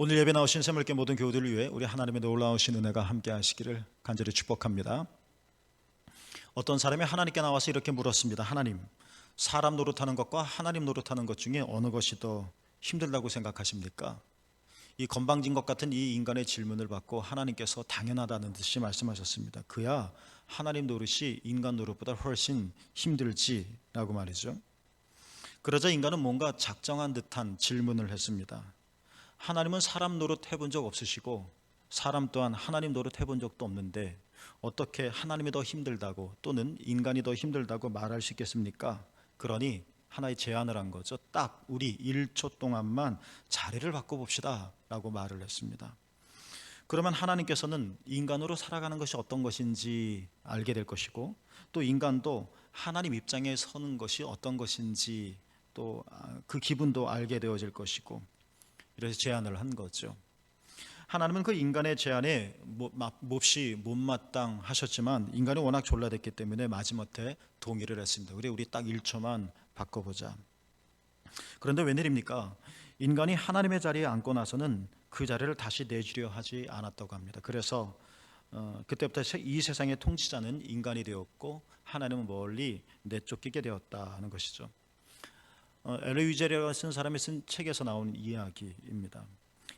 오늘 예배 나오신 새물개 모든 교우들을 위해 우리 하나님의 놀라우신 은혜가 함께 하시기를 간절히 축복합니다. 어떤 사람이 하나님께 나와서 이렇게 물었습니다. 하나님, 사람 노릇하는 것과 하나님 노릇하는 것 중에 어느 것이 더 힘들다고 생각하십니까? 이 건방진 것 같은 이 인간의 질문을 받고 하나님께서 당연하다는 듯이 말씀하셨습니다. 그야 하나님 노릇이 인간 노릇보다 훨씬 힘들지라고 말이죠. 그러자 인간은 뭔가 작정한 듯한 질문을 했습니다. 하나님은 사람 노릇 해본 적 없으시고 사람 또한 하나님 노릇 해본 적도 없는데 어떻게 하나님이 더 힘들다고 또는 인간이 더 힘들다고 말할 수 있겠습니까? 그러니 하나의 제안을 한 거죠. 딱 우리 1초 동안만 자리를 바꿔봅시다 라고 말을 했습니다. 그러면 하나님께서는 인간으로 살아가는 것이 어떤 것인지 알게 될 것이고 또 인간도 하나님 입장에 서는 것이 어떤 것인지 또 그 기분도 알게 되어질 것이고, 이래서 제안을 한 거죠. 하나님은 그 인간의 제안에 몹시 못마땅하셨지만 인간이 워낙 졸라댔기 때문에 마지못해 동의를 했습니다. 우리 딱 1초만 바꿔보자. 그런데 웬일입니까? 인간이 하나님의 자리에 앉고 나서는 그 자리를 다시 내주려 하지 않았다고 합니다. 그래서 그때부터 이 세상의 통치자는 인간이 되었고 하나님은 멀리 내쫓기게 되었다는 것이죠. 엘리 위젤이라고 쓴 사람이 쓴 책에서 나온 이야기입니다.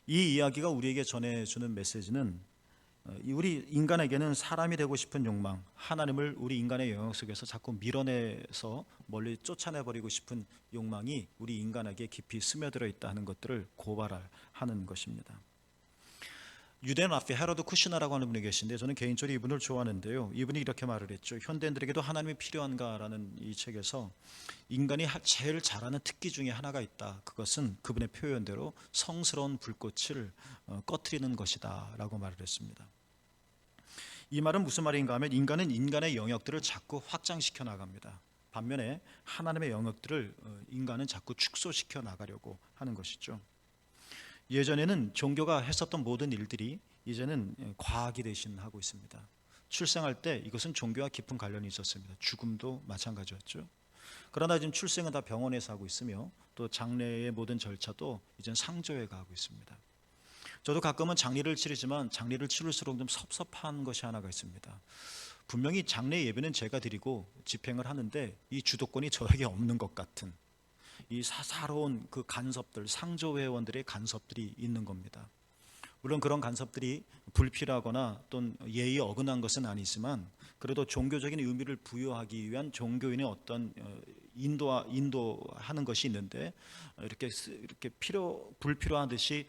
이 이야기가 우리에게 전해주는 메시지는 우리 인간에게는 사람이 되고 싶은 욕망, 하나님을 우리 인간의 영역 속에서 자꾸 밀어내서 멀리 쫓아내버리고 싶은 욕망이 우리 인간에게 깊이 스며들어 있다는 것들을 고발하는 것입니다. 유대 라피 헤로드 쿠시나라고 하는 분이 계신데 저는 개인적으로 이분을 좋아하는데요. 이분이 이렇게 말을 했죠. 현대인들에게도 하나님이 필요한가라는 이 책에서 인간이 제일 잘하는 특기 중에 하나가 있다. 그것은 그분의 표현대로 성스러운 불꽃을 꺼트리는 것이다 라고 말을 했습니다. 이 말은 무슨 말인가 하면 인간은 인간의 영역들을 자꾸 확장시켜 나갑니다. 반면에 하나님의 영역들을 인간은 자꾸 축소시켜 나가려고 하는 것이죠. 예전에는 종교가 했었던 모든 일들이 이제는 과학이 대신하고 있습니다. 출생할 때 이것은 종교와 깊은 관련이 있었습니다. 죽음도 마찬가지였죠. 그러나 지금 출생은 다 병원에서 하고 있으며 또 장례의 모든 절차도 이제는 상조에 가고 있습니다. 저도 가끔은 장례를 치르지만 장례를 치를수록 좀 섭섭한 것이 하나가 있습니다. 분명히 장례 예배는 제가 드리고 집행을 하는데 이 주도권이 저에게 없는 것 같은 이 사사로운 그 간섭들, 상조회원들의 간섭들이 있는 겁니다. 물론 그런 간섭들이 불필요하거나 또는 예의에 어긋난 것은 아니지만 그래도 종교적인 의미를 부여하기 위한 종교인의 어떤 인도하는 것이 있는데 이렇게 불필요한 듯이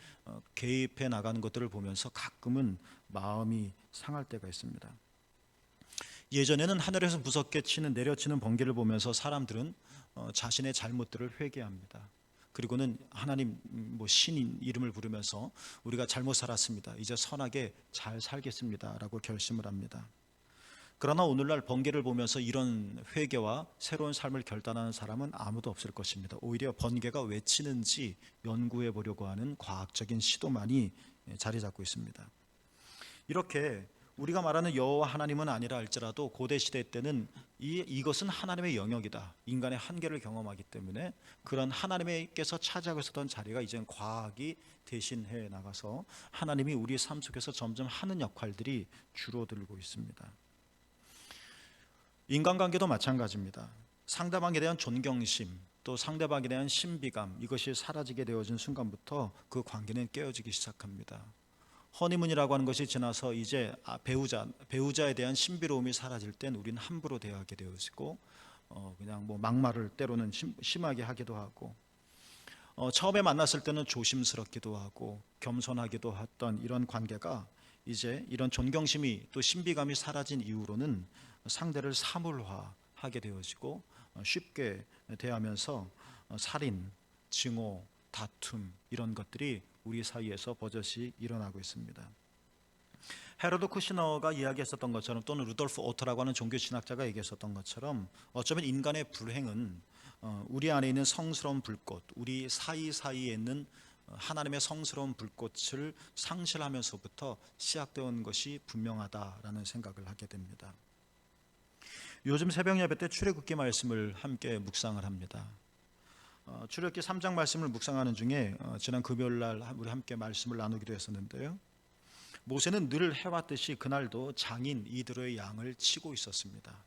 개입해 나가는 것들을 보면서 가끔은 마음이 상할 때가 있습니다. 예전에는 하늘에서 무섭게 내려치는 번개를 보면서 사람들은 자신의 잘못들을 회개합니다. 그리고는 하나님 신 이름을 부르면서 우리가 잘못 살았습니다. 이제 선하게 잘 살겠습니다라고 결심을 합니다. 그러나 오늘날 번개를 보면서 이런 회개와 새로운 삶을 결단하는 사람은 아무도 없을 것입니다. 오히려 번개가 왜 치는지 연구해 보려고 하는 과학적인 시도만이 자리 잡고 있습니다. 이렇게 우리가 말하는 여호와 하나님은 아니라 할지라도 고대 시대 때는 이것은 하나님의 영역이다. 인간의 한계를 경험하기 때문에 그런 하나님께서 차지하고 있었던 자리가 이제는 과학이 대신해 나가서 하나님이 우리 삶 속에서 점점 하는 역할들이 줄어들고 있습니다. 인간관계도 마찬가지입니다. 상대방에 대한 존경심 또 상대방에 대한 신비감, 이것이 사라지게 되어진 순간부터 그 관계는 깨어지기 시작합니다. 허니문이라고 하는 것이 지나서 이제 배우자에 대한 신비로움이 사라질 땐 우리는 함부로 대하게 되어지고 그냥 막말을 때로는 심하게 하기도 하고 처음에 만났을 때는 조심스럽기도 하고 겸손하기도 했던 이런 관계가 이제 이런 존경심이 또 신비감이 사라진 이후로는 상대를 사물화하게 되어지고 쉽게 대하면서 살인, 증오, 다툼 이런 것들이 우리 사이에서 버젓이 일어나고 있습니다. 헤로드 쿠시너가 이야기했었던 것처럼 또는 루돌프 오터라고 하는 종교신학자가 얘기했었던 것처럼 어쩌면 인간의 불행은 우리 안에 있는 성스러운 불꽃, 우리 사이사이에 있는 하나님의 성스러운 불꽃을 상실하면서부터 시작되어 온 것이 분명하다라는 생각을 하게 됩니다. 요즘 새벽 예배 때 출애굽기 말씀을 함께 묵상을 합니다. 출애굽기 3장 말씀을 묵상하는 중에 지난 금요일 날 우리 함께 말씀을 나누기도 했었는데요. 모세는 늘 해왔듯이 그날도 장인 이드로의 양을 치고 있었습니다.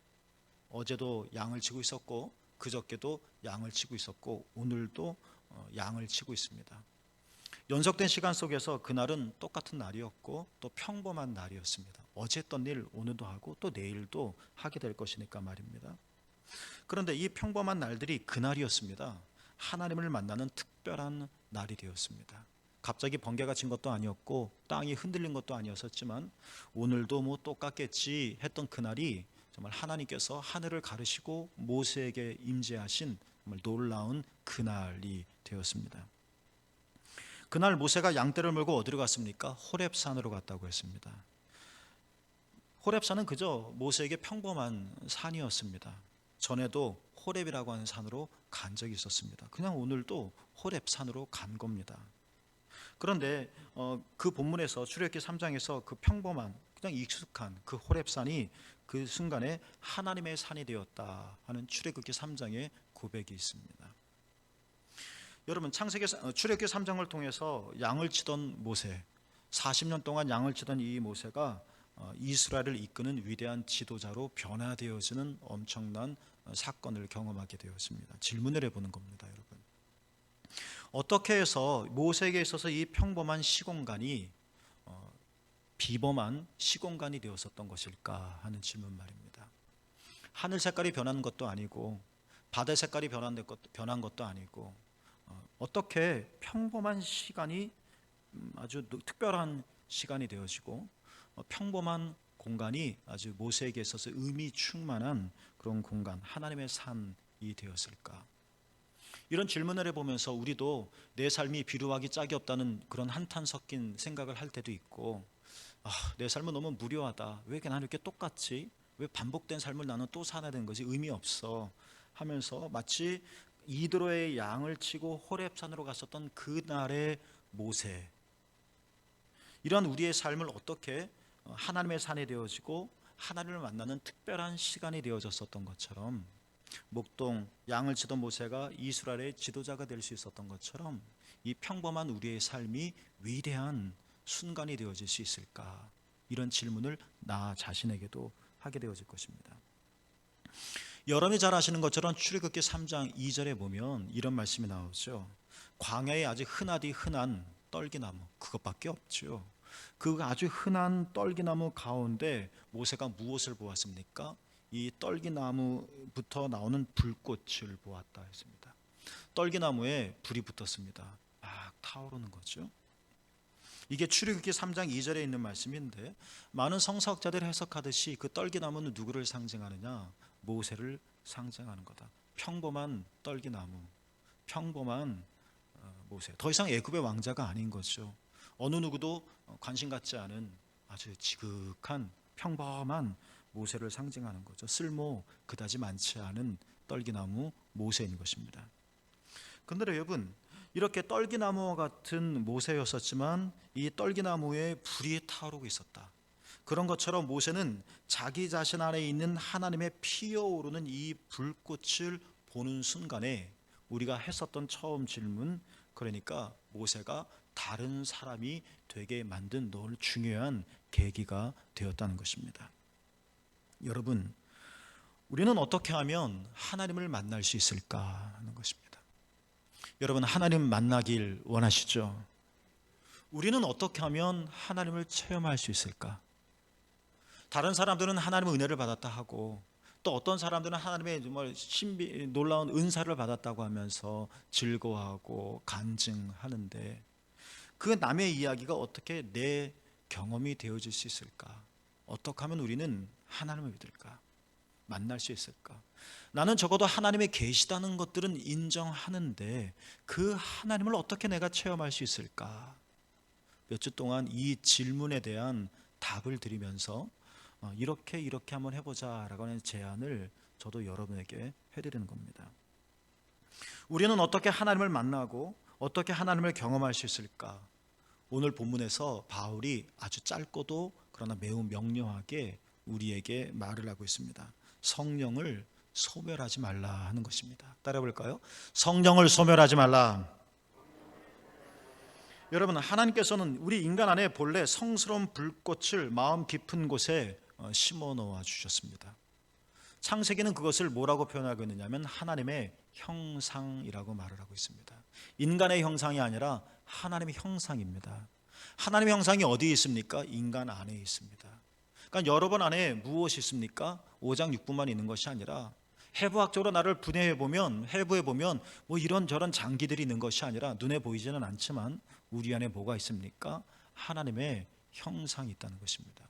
어제도 양을 치고 있었고 그저께도 양을 치고 있었고 오늘도 양을 치고 있습니다. 연속된 시간 속에서 그날은 똑같은 날이었고 또 평범한 날이었습니다. 어제 했던 일 오늘도 하고 또 내일도 하게 될 것이니까 말입니다. 그런데 이 평범한 날들이 그날이었습니다. 하나님을 만나는 특별한 날이 되었습니다. 갑자기 번개가 친 것도 아니었고 땅이 흔들린 것도 아니었었지만 오늘도 뭐 똑같겠지 했던 그날이 정말 하나님께서 하늘을 가르시고 모세에게 임재하신 정말 놀라운 그날이 되었습니다. 그날 모세가 양떼를 몰고 어디로 갔습니까? 호렙산으로 갔다고 했습니다. 호렙산은 그저 모세에게 평범한 산이었습니다. 전에도 호렙이라고 하는 산으로 간 적이 있었습니다. 그냥 오늘도 호렙산으로 간 겁니다. 그런데 그 본문에서 출애굽기 3장에서 그 평범한 그냥 익숙한 그 호렙산이 그 순간에 하나님의 산이 되었다 하는 출애굽기 3장의 고백이 있습니다. 여러분 출애굽기 3장을 통해서 양을 치던 모세, 40년 동안 양을 치던 이 모세가 이스라엘을 이끄는 위대한 지도자로 변화되어지는 엄청난 사건을 경험하게 되었습니다. 질문을 해보는 겁니다, 여러분. 어떻게 해서 모세에게 있어서 이 평범한 시공간이 비범한 시공간이 되었었던 것일까 하는 질문 말입니다. 하늘 색깔이 변한 것도 아니고 바다 색깔이 변한 것도 아니고 어떻게 평범한 시간이 아주 특별한 시간이 되어지고 평범한 공간이 아주 모세에게 있어서 의미 충만한 그런 공간, 하나님의 산이 되었을까? 이런 질문을 해보면서 우리도 내 삶이 비루하기 짝이 없다는 그런 한탄 섞인 생각을 할 때도 있고, 내 삶은 너무 무료하다. 왜 나는 이렇게 똑같지? 왜 반복된 삶을 나는 또 살아야 되는 거지? 의미 없어 하면서 마치 이드로의 양을 치고 호렙산으로 갔었던 그날의 모세, 이런 우리의 삶을 어떻게 하나님의 산이 되어지고 하나님을 만나는 특별한 시간이 되어졌었던 것처럼, 목동 양을 치던 모세가 이스라엘의 지도자가 될 수 있었던 것처럼 이 평범한 우리의 삶이 위대한 순간이 되어질 수 있을까? 이런 질문을 나 자신에게도 하게 되어질 것입니다. 여러분이 잘 아시는 것처럼 출애굽기 3장 2절에 보면 이런 말씀이 나오죠. 광야에 아주 흔하디 흔한 떨기나무, 그것밖에 없죠. 그 아주 흔한 떨기나무 가운데 모세가 무엇을 보았습니까? 이 떨기나무부터 나오는 불꽃을 보았다 했습니다. 떨기나무에 불이 붙었습니다. 막 타오르는 거죠. 이게 출애굽기 3장 2절에 있는 말씀인데, 많은 성서학자들이 해석하듯이 그 떨기나무는 누구를 상징하느냐? 모세를 상징하는 거다. 평범한 떨기나무, 평범한 모세. 더 이상 애굽의 왕자가 아닌 거죠. 어느 누구도 관심 갖지 않은 아주 지극한 평범한 모세를 상징하는 거죠. 쓸모 그다지 많지 않은 떨기나무 모세인 것입니다. 그런데 여러분, 이렇게 떨기나무와 같은 모세였었지만 이 떨기나무에 불이 타오르고 있었다. 그런 것처럼 모세는 자기 자신 안에 있는 하나님의 피어오르는 이 불꽃을 보는 순간에 우리가 했었던 처음 질문, 그러니까 모세가 다른 사람이 되게 만든 늘 중요한 계기가 되었다는 것입니다. 여러분, 우리는 어떻게 하면 하나님을 만날 수 있을까 하는 것입니다. 여러분, 하나님 만나길 원하시죠? 우리는 어떻게 하면 하나님을 체험할 수 있을까? 다른 사람들은 하나님의 은혜를 받았다 하고, 또 어떤 사람들은 하나님의 정말 놀라운 은사를 받았다고 하면서 즐거워하고 간증하는데, 그 남의 이야기가 어떻게 내 경험이 되어질 수 있을까? 어떻게 하면 우리는 하나님을 믿을까? 만날 수 있을까? 나는 적어도 하나님의 계시다는 것들은 인정하는데 그 하나님을 어떻게 내가 체험할 수 있을까? 몇 주 동안 이 질문에 대한 답을 드리면서 이렇게 한번 해보자라고 하는 제안을 저도 여러분에게 해드리는 겁니다. 우리는 어떻게 하나님을 만나고 어떻게 하나님을 경험할 수 있을까? 오늘 본문에서 바울이 아주 짧고도 그러나 매우 명료하게 우리에게 말을 하고 있습니다. 성령을 소멸하지 말라 하는 것입니다. 따라 볼까요? 성령을 소멸하지 말라. 여러분, 하나님께서는 우리 인간 안에 본래 성스러운 불꽃을 마음 깊은 곳에 심어 놓아 주셨습니다. 창세기는 그것을 뭐라고 표현하고 있느냐면 하나님의 형상이라고 말을 하고 있습니다. 인간의 형상이 아니라 하나님의 형상입니다. 하나님의 형상이 어디에 있습니까? 인간 안에 있습니다. 그러니까 여러분 안에 무엇이 있습니까? 5장 6부만 있는 것이 아니라 해부학적으로 나를 해부해 보면 뭐 이런저런 장기들이 있는 것이 아니라 눈에 보이지는 않지만 우리 안에 뭐가 있습니까? 하나님의 형상이 있다는 것입니다.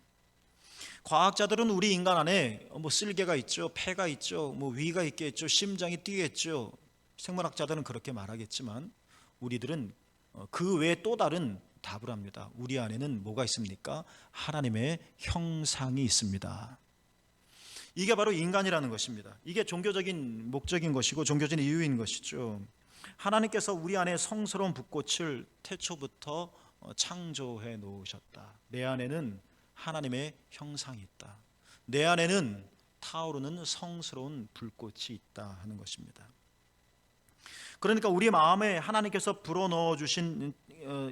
과학자들은 우리 인간 안에 뭐 쓸개가 있죠, 폐가 있죠, 뭐 위가 있겠죠, 심장이 뛰겠죠. 생물학자들은 그렇게 말하겠지만 우리들은 그 외에 또 다른 답을 합니다. 우리 안에는 뭐가 있습니까? 하나님의 형상이 있습니다. 이게 바로 인간이라는 것입니다. 이게 종교적인 목적인 것이고 종교적인 이유인 것이죠. 하나님께서 우리 안에 성스러운 불꽃을 태초부터 창조해 놓으셨다. 내 안에는 하나님의 형상이 있다. 내 안에는 타오르는 성스러운 불꽃이 있다 하는 것입니다. 그러니까 우리 마음에 하나님께서 불어넣어 주신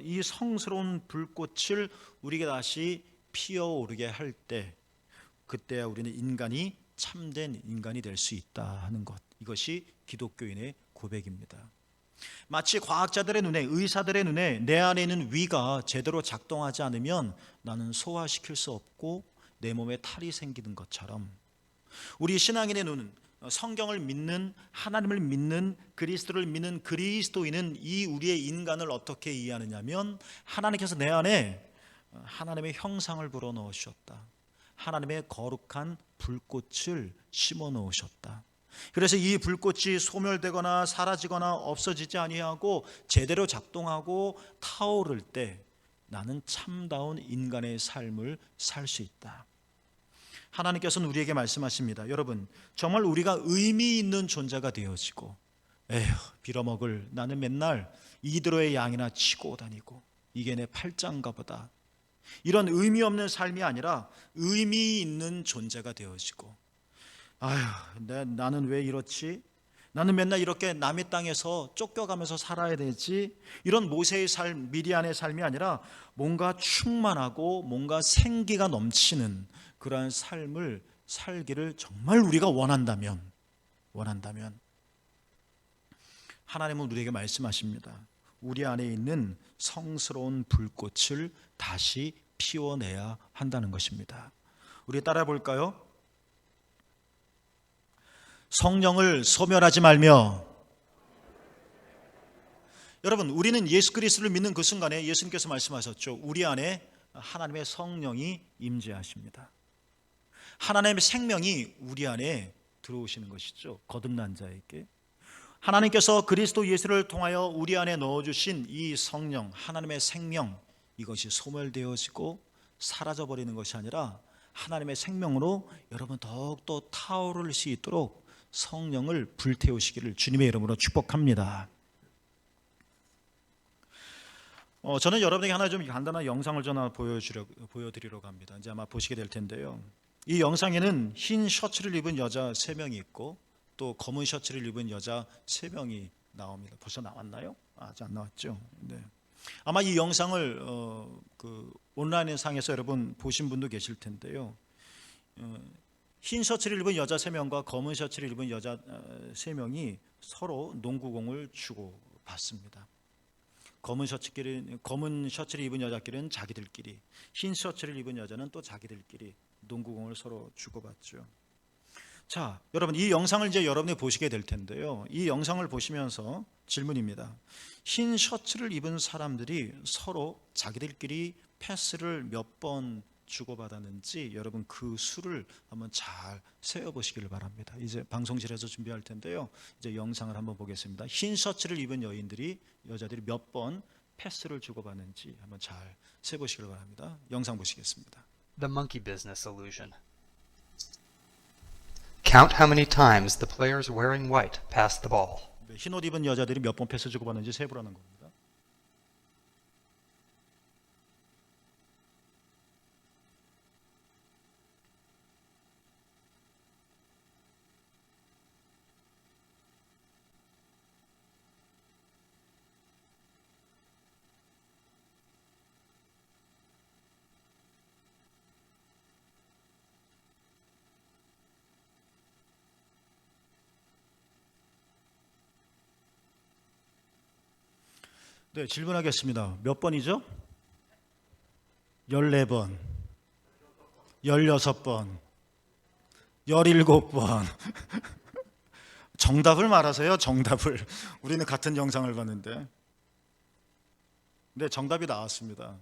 이 성스러운 불꽃을 우리가 다시 피어오르게 할 때, 그때야 우리는 인간이 참된 인간이 될 수 있다 하는 것, 이것이 기독교인의 고백입니다. 마치 과학자들의 눈에, 의사들의 눈에 내 안에 있는 위가 제대로 작동하지 않으면 나는 소화시킬 수 없고 내 몸에 탈이 생기는 것처럼, 우리 신앙인의 눈은, 성경을 믿는, 하나님을 믿는, 그리스도를 믿는 그리스도인은 이 우리의 인간을 어떻게 이해하느냐면 하나님께서 내 안에 하나님의 형상을 불어넣으셨다. 하나님의 거룩한 불꽃을 심어 놓으셨다. 그래서 이 불꽃이 소멸되거나 사라지거나 없어지지 아니하고 제대로 작동하고 타오를 때 나는 참다운 인간의 삶을 살 수 있다. 하나님께서는 우리에게 말씀하십니다. 여러분, 정말 우리가 의미 있는 존재가 되어지고, 에휴 빌어먹을, 나는 맨날 이드로의 양이나 치고 다니고 이게 내 팔짱가 보다, 이런 의미 없는 삶이 아니라 의미 있는 존재가 되어지고, 아휴 나는 왜 이렇지? 나는 맨날 이렇게 남의 땅에서 쫓겨가면서 살아야 되지? 이런 모세의 삶, 미리안의 삶이 아니라 뭔가 충만하고 뭔가 생기가 넘치는 그러한 삶을 살기를 정말 우리가 원한다면 하나님은 우리에게 말씀하십니다. 우리 안에 있는 성스러운 불꽃을 다시 피워내야 한다는 것입니다. 우리 따라 볼까요? 성령을 소멸하지 말며. 여러분, 우리는 예수 그리스도를 믿는 그 순간에 예수님께서 말씀하셨죠. 우리 안에 하나님의 성령이 임재하십니다. 하나님의 생명이 우리 안에 들어오시는 것이죠. 거듭난 자에게 하나님께서 그리스도 예수를 통하여 우리 안에 넣어주신 이 성령, 하나님의 생명, 이것이 소멸되어지고 사라져버리는 것이 아니라 하나님의 생명으로 여러분 더욱더 타오를 수 있도록 성령을 불태우시기를 주님의 이름으로 축복합니다. 저는 여러분에게 하나 좀 간단한 영상을 좀 보여드리려고 합니다. 이제 아마 보시게 될 텐데요. 이 영상에는 흰 셔츠를 입은 여자 3명이 있고 또 검은 셔츠를 입은 여자 3명이 나옵니다. 벌써 나왔나요? 아직 안 나왔죠. 네. 아마 이 영상을 온라인 상에서 여러분 보신 분도 계실 텐데요. 흰 셔츠를 입은 여자 3명과 검은 셔츠를 입은 여자 3명이 서로 농구공을 주고 받습니다. 검은 셔츠를 입은 여자끼리는 자기들끼리, 흰 셔츠를 입은 여자는 또 자기들끼리 농구공을 서로 주고받죠. 자, 여러분, 이 영상을 이제 여러분이 보시게 될 텐데요. 이 영상을 보시면서 질문입니다. 흰 셔츠를 입은 사람들이 서로 자기들끼리 패스를 몇 번 주고받았는지 여러분 그 수를 한번 잘 세어보시기를 바랍니다. 이제 방송실에서 준비할 텐데요. 이제 영상을 한번 보겠습니다. 흰 셔츠를 입은 여자들이 몇 번 패스를 주고받는지 한번 잘 세보시기를 바랍니다. 영상 보시겠습니다. The monkey business illusion. Count how many times the players wearing white pass the ball. 흰 옷 입은 여자들이 몇 번 패스 주고받는지 세보라는 겁니다. 네, 질문하겠습니다. 몇 번이죠? 14번, 16번, 17번. 정답을 말하세요, 정답을. 우리는 같은 영상을 봤는데. 네, 정답이 나왔습니다.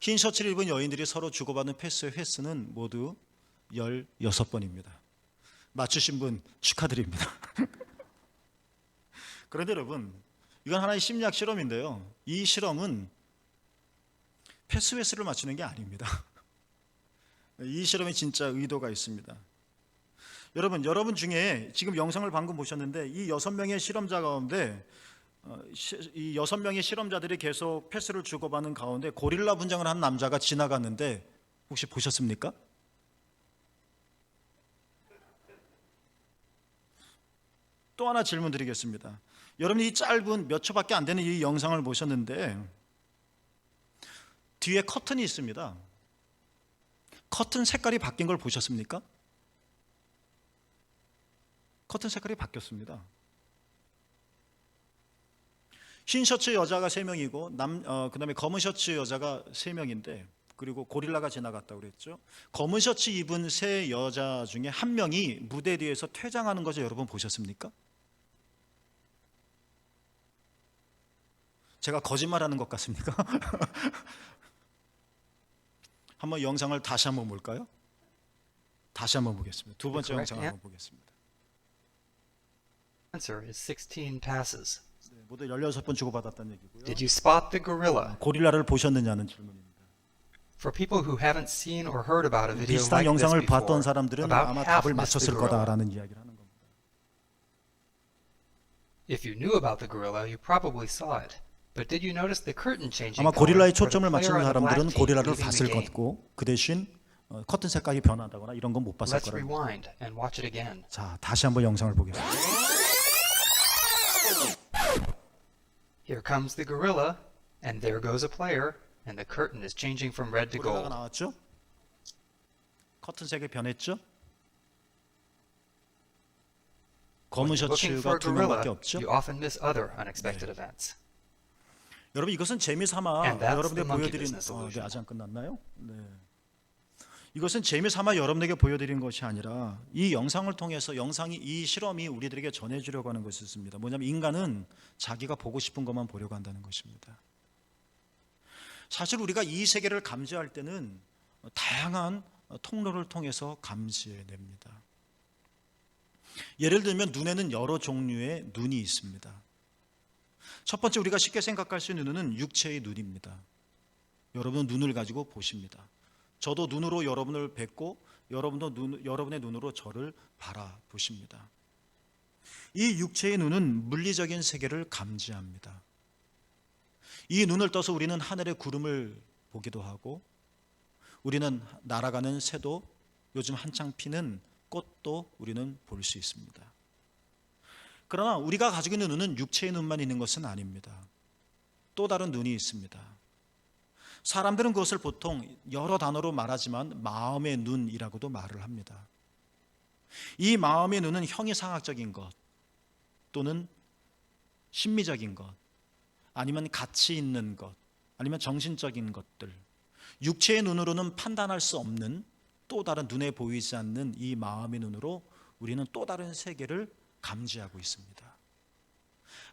흰 셔츠를 입은 여인들이 서로 주고받는 패스의 횟수는 모두 16번입니다. 맞추신 분 축하드립니다. 그런데 여러분, 이건 하나의 심리학 실험인데요. 이 실험은 패스 횟수를 맞추는 게 아닙니다. 이 실험에 진짜 의도가 있습니다. 여러분 중에 지금 영상을 방금 보셨는데 이 6명의 실험자 가운데 이 6명의 실험자들이 계속 패스를 주고받는 가운데 고릴라 분장을 한 남자가 지나갔는데 혹시 보셨습니까? 또 하나 질문 드리겠습니다. 여러분이 이 짧은 몇 초밖에 안 되는 이 영상을 보셨는데 뒤에 커튼이 있습니다. 커튼 색깔이 바뀐 걸 보셨습니까? 커튼 색깔이 바뀌었습니다. 흰 셔츠 여자가 3명이고 그다음에 검은 셔츠 여자가 3명인데 그리고 고릴라가 지나갔다고 그랬죠. 검은 셔츠 입은 3 여자 중에 1명이 무대 뒤에서 퇴장하는 것을 여러분 보셨습니까? 제가 거짓말하는 것 같습니까? 한번 영상을 다시 한번 볼까요? 다시 한번 보겠습니다. 두 번째 영상을 한번 보겠습니다. Answer is 16 passes. 네, 모두 16번 주고받았다는 얘기고요. Did you spot the gorilla? 고릴라를 보셨느냐는 질문입니다. For people who haven't seen or heard about a video 비슷한 like this 영상을 before, 봤던 사람들은 about 아마 half 답을 missed the 맞췄을 gorilla. 거다라는 이야기를 하는 겁니다. If you knew about the gorilla, you probably saw it. But did you notice the curtain changing 아마 color 고릴라의 for the 초점을 player 맞추는 on the black 사람들은 team 고릴라를 leaving 봤을 the game? 것고 그 대신 커튼 색깔이 변하다거나 이런 건 못 봤을 Let's 거라는. rewind and watch it again. 자, 다시 한번 영상을 보겠습니다. Here comes the gorilla, and there goes a player, and the curtain is changing from red to 고릴라가 gold. 나왔죠? 커튼 색이 변했죠? 검은 When you're looking for 셔츠가 a 2명밖에 gorilla, 없죠? you often miss other unexpected events. 여러분 이것은 재미삼아 And that's 여러분에게 the monkey 보여드린 business illusion. 아직 안 끝났나요? 네. 이것은 재미삼아 여러분에게 보여드린 것이 아니라 이 영상을 통해서 이 실험이 우리들에게 전해주려고 하는 것이었습니다. 뭐냐면 인간은 자기가 보고 싶은 것만 보려고 한다는 것입니다. 사실 우리가 이 세계를 감지할 때는 다양한 통로를 통해서 감지해냅니다. 예를 들면 눈에는 여러 종류의 눈이 있습니다. 첫 번째 우리가 쉽게 생각할 수 있는 눈은 육체의 눈입니다. 여러분은 눈을 가지고 보십니다. 저도 눈으로 여러분을 뵙고 여러분도 여러분의 눈으로 저를 바라보십니다. 이 육체의 눈은 물리적인 세계를 감지합니다. 이 눈을 떠서 우리는 하늘의 구름을 보기도 하고 우리는 날아가는 새도 요즘 한창 피는 꽃도 우리는 볼 수 있습니다. 그러나 우리가 가지고 있는 눈은 육체의 눈만 있는 것은 아닙니다. 또 다른 눈이 있습니다. 사람들은 그것을 보통 여러 단어로 말하지만 마음의 눈이라고도 말을 합니다. 이 마음의 눈은 형이상학적인 것 또는 심미적인 것 아니면 가치 있는 것 아니면 정신적인 것들 육체의 눈으로는 판단할 수 없는 또 다른 눈에 보이지 않는 이 마음의 눈으로 우리는 또 다른 세계를 감지하고 있습니다.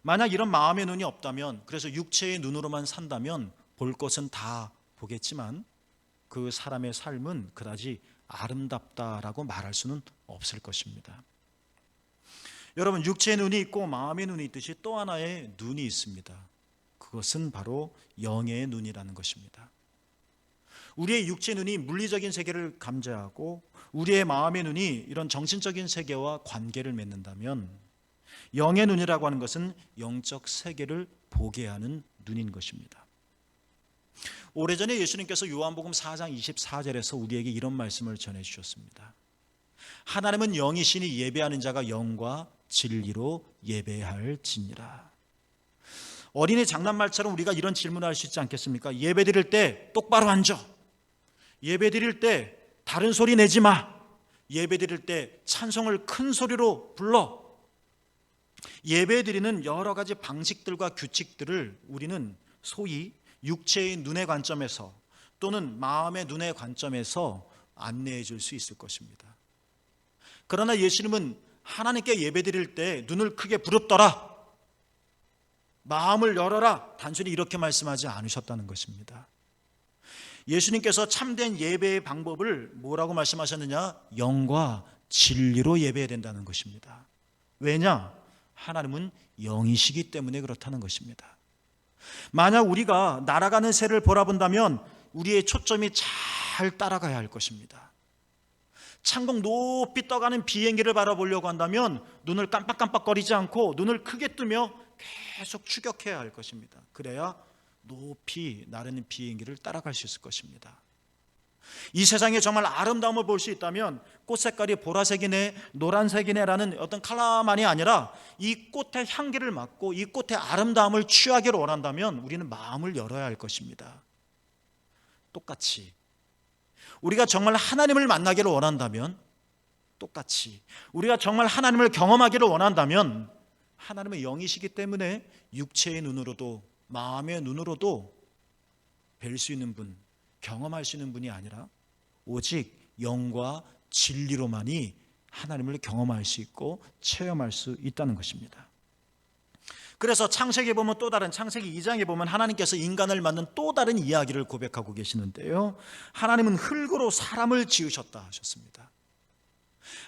만약 이런 마음의 눈이 없다면 그래서 육체의 눈으로만 산다면 볼 것은 다 보겠지만 그 사람의 삶은 그다지 아름답다라고 말할 수는 없을 것입니다. 여러분 육체의 눈이 있고 마음의 눈이 있듯이 또 하나의 눈이 있습니다. 그것은 바로 영의 눈이라는 것입니다. 우리의 육체의 눈이 물리적인 세계를 감지하고 우리의 마음의 눈이 이런 정신적인 세계와 관계를 맺는다면 영의 눈이라고 하는 것은 영적 세계를 보게 하는 눈인 것입니다. 오래전에 예수님께서 요한복음 4장 24절에서 우리에게 이런 말씀을 전해주셨습니다. 하나님은 영이시니 예배하는 자가 영과 진리로 예배할지니라. 어린이 장난말처럼 우리가 이런 질문을 할 수 있지 않겠습니까? 예배 드릴 때 똑바로 앉아. 예배 드릴 때 다른 소리 내지 마. 예배 드릴 때 찬송을 큰 소리로 불러. 예배드리는 여러 가지 방식들과 규칙들을 우리는 소위 육체의 눈의 관점에서 또는 마음의 눈의 관점에서 안내해 줄 수 있을 것입니다. 그러나 예수님은 하나님께 예배드릴 때 눈을 크게 부릅떠라, 마음을 열어라, 단순히 이렇게 말씀하지 않으셨다는 것입니다. 예수님께서 참된 예배의 방법을 뭐라고 말씀하셨느냐? 영과 진리로 예배해야 된다는 것입니다. 왜냐? 하나님은 영이시기 때문에 그렇다는 것입니다. 만약 우리가 날아가는 새를 바라본다면 우리의 초점이 잘 따라가야 할 것입니다. 창공 높이 떠가는 비행기를 바라보려고 한다면 눈을 깜빡깜빡거리지 않고 눈을 크게 뜨며 계속 추격해야 할 것입니다. 그래야 높이 나르는 비행기를 따라갈 수 있을 것입니다. 이 세상에 정말 아름다움을 볼 수 있다면 꽃 색깔이 보라색이네, 노란색이네 라는 어떤 컬러만이 아니라 이 꽃의 향기를 맡고 이 꽃의 아름다움을 취하기를 원한다면 우리는 마음을 열어야 할 것입니다. 똑같이 우리가 정말 하나님을 만나기를 원한다면, 똑같이 우리가 정말 하나님을 경험하기를 원한다면 하나님의 영이시기 때문에 육체의 눈으로도 마음의 눈으로도 뵐 수 있는 분, 경험할 수 있는 분이 아니라 오직 영과 진리로만이 하나님을 경험할 수 있고 체험할 수 있다는 것입니다. 그래서 창세기에 보면 또 다른, 창세기 2장에 보면 하나님께서 인간을 만든 또 다른 이야기를 고백하고 계시는데요, 하나님은 흙으로 사람을 지으셨다 하셨습니다.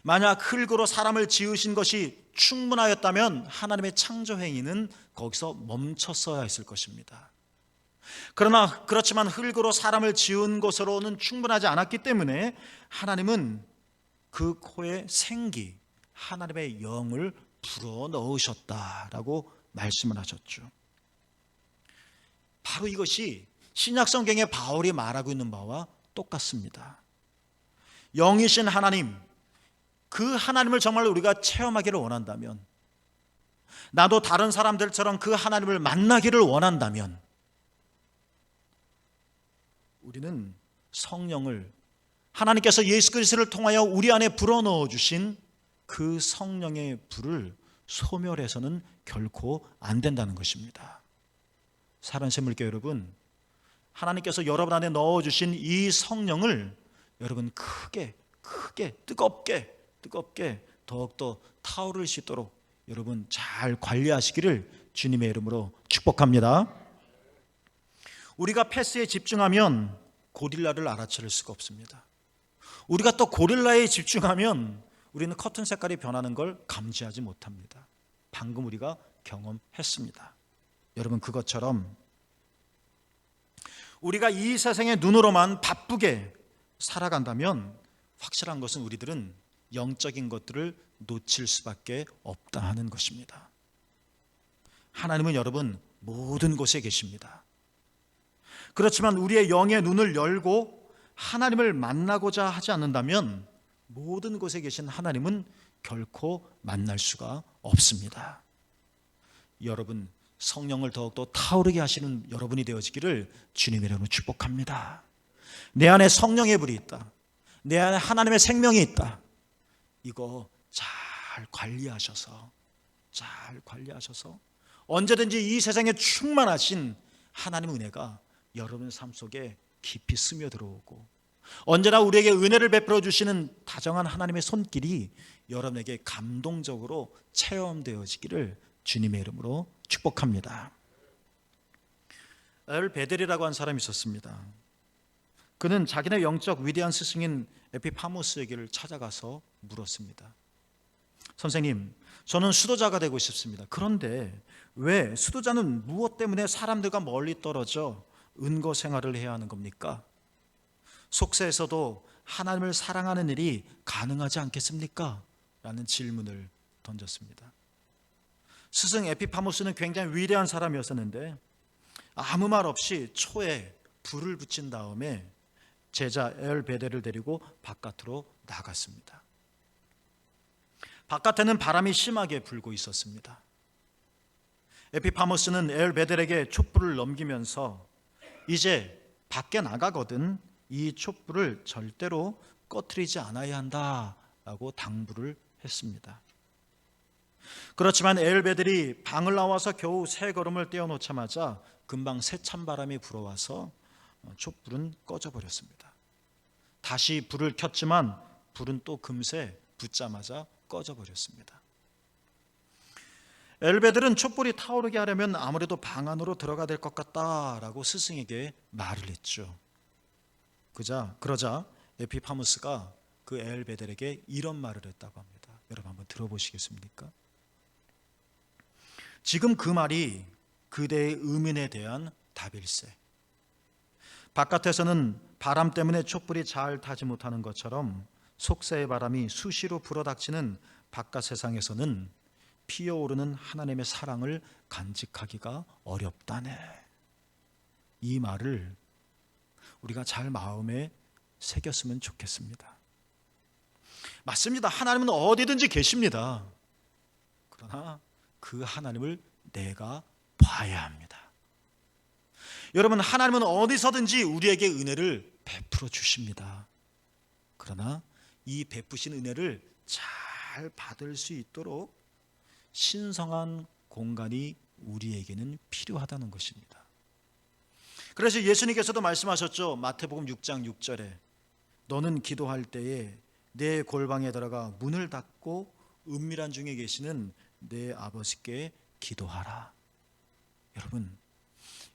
만약 흙으로 사람을 지으신 것이 충분하였다면 하나님의 창조 행위는 거기서 멈췄어야 했을 것입니다. 그러나 그렇지만 흙으로 사람을 지은 것으로는 충분하지 않았기 때문에 하나님은 그 코에 생기, 하나님의 영을 불어넣으셨다라고 말씀을 하셨죠. 바로 이것이 신약성경에 바울이 말하고 있는 바와 똑같습니다. 영이신 하나님, 그 하나님을 정말 우리가 체험하기를 원한다면, 나도 다른 사람들처럼 그 하나님을 만나기를 원한다면 우리는 성령을, 하나님께서 예수 그리스도를 통하여 우리 안에 불어넣어 주신 그 성령의 불을 소멸해서는 결코 안 된다는 것입니다. 사랑하는 샘물교회 여러분, 하나님께서 여러분 안에 넣어주신 이 성령을 여러분 크게 뜨겁게 더욱더 타오를 수 있도록 여러분 잘 관리하시기를 주님의 이름으로 축복합니다. 우리가 패스에 집중하면 고릴라를 알아차릴 수가 없습니다. 우리가 또 고릴라에 집중하면 우리는 커튼 색깔이 변하는 걸 감지하지 못합니다. 방금 우리가 경험했습니다. 여러분, 그것처럼 우리가 이 세상의 눈으로만 바쁘게 살아간다면 확실한 것은 우리들은 영적인 것들을 놓칠 수밖에 없다 하는 것입니다. 하나님은 여러분 모든 곳에 계십니다. 그렇지만 우리의 영의 눈을 열고 하나님을 만나고자 하지 않는다면 모든 곳에 계신 하나님은 결코 만날 수가 없습니다. 여러분, 성령을 더욱더 타오르게 하시는 여러분이 되어지기를 주님의 이름으로 축복합니다. 내 안에 성령의 불이 있다, 내 안에 하나님의 생명이 있다, 이거 잘 관리하셔서 언제든지 이 세상에 충만하신 하나님의 은혜가 여러분의 삶 속에 깊이 스며들어오고, 언제나 우리에게 은혜를 베풀어 주시는 다정한 하나님의 손길이 여러분에게 감동적으로 체험되어지기를 주님의 이름으로 축복합니다. 엘 베델이라고 한 사람이 있었습니다. 그는 자기네 영적 위대한 스승인 에피파모스에게를 찾아가서 물었습니다. 선생님, 저는 수도자가 되고 싶습니다. 그런데 왜 수도자는 무엇 때문에 사람들과 멀리 떨어져 은거 생활을 해야 하는 겁니까? 속세에서도 하나님을 사랑하는 일이 가능하지 않겠습니까? 라는 질문을 던졌습니다. 스승 에피파모스는 굉장히 위대한 사람이었었는데 아무 말 없이 초에 불을 붙인 다음에 제자 엘베델을 데리고 바깥으로 나갔습니다. 바깥에는 바람이 심하게 불고 있었습니다. 에피파모스는 엘베델에게 촛불을 넘기면서 이제 밖에 나가거든 이 촛불을 절대로 꺼트리지 않아야 한다라고 당부를 했습니다. 그렇지만 엘베들이 방을 나와서 겨우 세 걸음을 떼어놓자마자 금방 세찬 바람이 불어와서 촛불은 꺼져버렸습니다. 다시 불을 켰지만 불은 또 금세 붙자마자 꺼져버렸습니다. 엘베들은 촛불이 타오르게 하려면 아무래도 방 안으로 들어가야 될 것 같다라고 스승에게 말을 했죠. 그러자 에피파무스가 그 엘베들에게 이런 말을 했다고 합니다. 여러분 한번 들어보시겠습니까? 지금 그 말이 그대의 의민에 대한 답일세. 바깥에서는 바람 때문에 촛불이 잘 타지 못하는 것처럼 속세의 바람이 수시로 불어닥치는 바깥 세상에서는 피어오르는 하나님의 사랑을 간직하기가 어렵다네. 이 말을 우리가 잘 마음에 새겼으면 좋겠습니다. 맞습니다. 하나님은 어디든지 계십니다. 그러나 그 하나님을 내가 봐야 합니다. 여러분, 하나님은 어디서든지 우리에게 은혜를 베풀어 주십니다. 그러나 이 베푸신 은혜를 잘 받을 수 있도록 신성한 공간이 우리에게는 필요하다는 것입니다. 그래서 예수님께서도 말씀하셨죠. 마태복음 6장 6절에 너는 기도할 때에 내 골방에 들어가 문을 닫고 은밀한 중에 계시는 내 아버지께 기도하라. 여러분,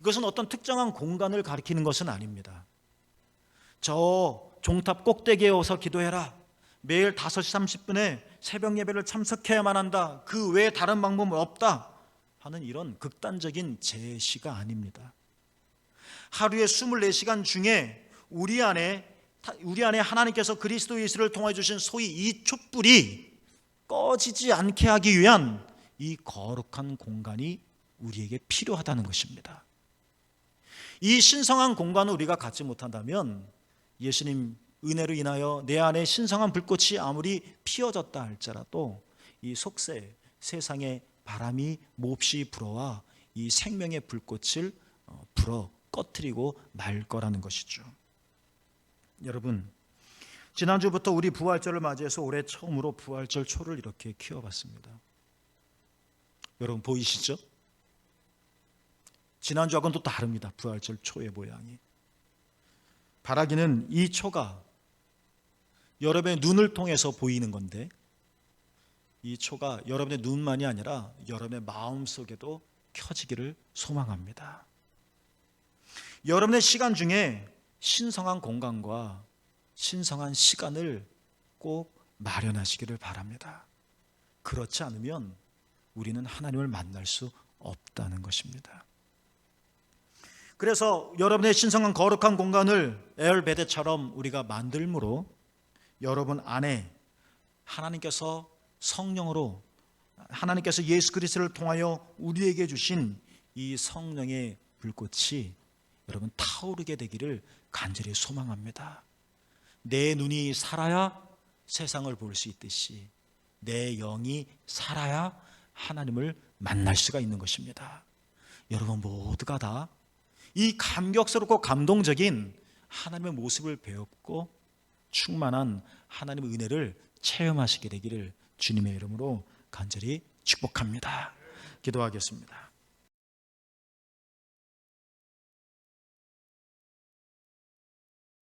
이것은 어떤 특정한 공간을 가리키는 것은 아닙니다. 저 종탑 꼭대기에 오서 기도해라. 매일 5시 30분에 새벽 예배를 참석해야만 한다. 그 외에 다른 방법은 없다 하는 이런 극단적인 제시가 아닙니다. 하루에 24시간 중에 우리 안에 하나님께서 그리스도 예수를 통해 주신 소위 이 촛불이 꺼지지 않게 하기 위한 이 거룩한 공간이 우리에게 필요하다는 것입니다. 이 신성한 공간을 우리가 갖지 못한다면 예수님 은혜로 인하여 내 안에 신성한 불꽃이 아무리 피어졌다 할지라도 이 속세 세상의 바람이 몹시 불어와 이 생명의 불꽃을 불어 꺼뜨리고 말 거라는 것이죠. 여러분, 지난주부터 우리 부활절을 맞이해서 올해 처음으로 부활절 초를 이렇게 키워봤습니다. 여러분 보이시죠? 지난주하고는 또 다릅니다. 부활절 초의 모양이. 바라기는 이 초가 여러분의 눈을 통해서 보이는 건데 이 초가 여러분의 눈만이 아니라 여러분의 마음속에도 켜지기를 소망합니다. 여러분의 시간 중에 신성한 공간과 신성한 시간을 꼭 마련하시기를 바랍니다. 그렇지 않으면 우리는 하나님을 만날 수 없다는 것입니다. 그래서 여러분의 신성한 거룩한 공간을 엘베데처럼 우리가 만들므로 여러분 안에 하나님께서 성령으로 하나님께서 예수 그리스도를 통하여 우리에게 주신 이 성령의 불꽃이 여러분 타오르게 되기를 간절히 소망합니다. 내 눈이 살아야 세상을 볼 수 있듯이 내 영이 살아야 하나님을 만날 수가 있는 것입니다. 여러분 모두가 다 이 감격스럽고 감동적인 하나님의 모습을 배웠고 충만한 하나님의 은혜를 체험하시게 되기를 주님의 이름으로 간절히 축복합니다. 기도하겠습니다.